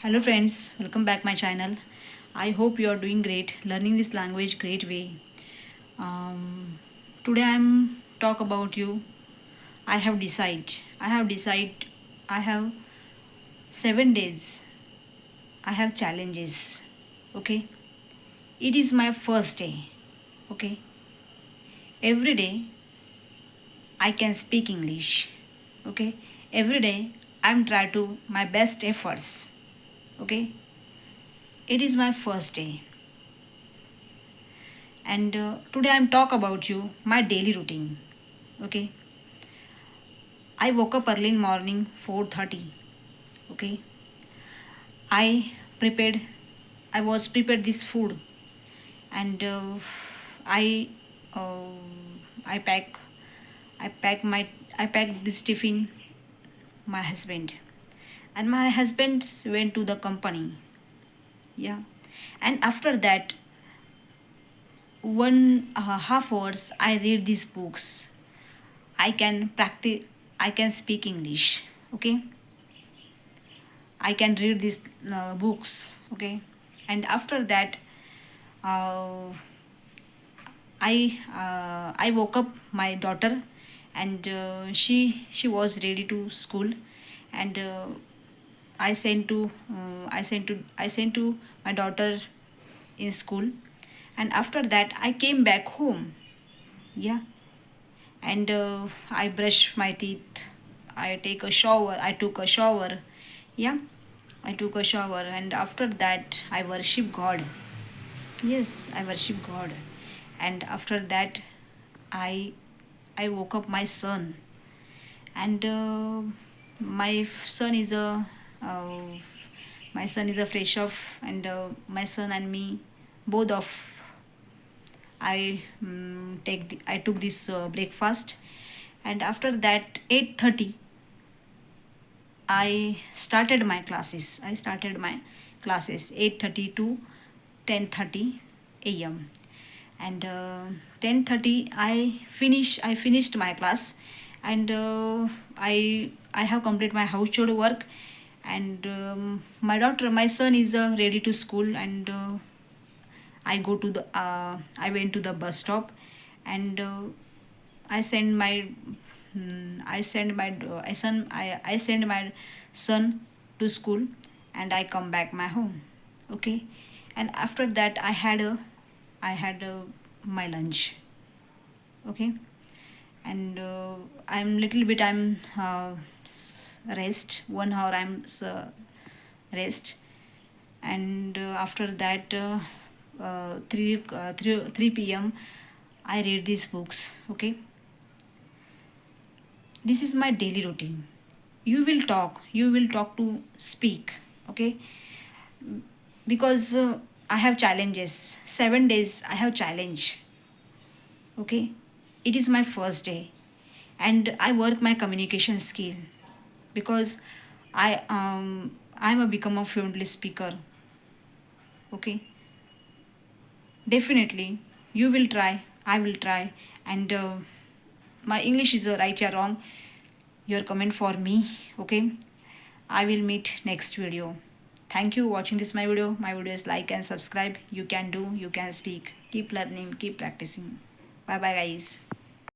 Hello friends, welcome back my channel. I hope you are doing great, learning this language great way. Today I'm talk about you. I have decide. I have 7 days. I have challenges. Okay. It is my first day. Okay. Every day I can speak English. Okay. Every day I'm try to my best efforts. Okay. It is my first day. And today I'm talk about you my daily routine. Okay, I woke up early in morning 4:30. Okay, I prepared, I was prepared this food. And i uh, i pack I packed this tiffin my husband, and my husband went to the company. Yeah, and after that 1.5 hours I read these books. I can practice, I can speak English. Okay, I can read these books. Okay, and after that, uh, I woke up my daughter, and she was ready to school, and I sent to my daughter in school, and after that I came back home. Yeah, and I brush my teeth. I take a shower. I took a shower. Yeah, I took a shower, and after that I worship God. Yes, I worship God, and after that I I woke up my son, and son is a uh, my son is a fresh off, and my son and me both of I took this breakfast, and after that 8:30 I started my classes. I started my classes 8:30 to 10:30 a.m. And 10:30 I finished my class, and I have completed my household work, and my son is ready to school, and I went to the bus stop, and I send my I send my I send my son to school, and I come back my home. Okay, and after that I had my lunch. Okay, and I'm rest 1 hour rest, and after that 3 p.m. I read these books. Okay, this is my daily routine. You will talk to speak. Okay, because I have challenges. 7 days I have challenge. Okay, it is my first day, and I work my communication skill, because I'm a become a fluently speaker. Okay, definitely you will try, I will try, and my English is right or wrong, your comment for me. Okay, I will meet next video. Thank you watching this my video. My video is like and subscribe. You can do, you can speak. Keep learning, keep practicing. Bye bye guys.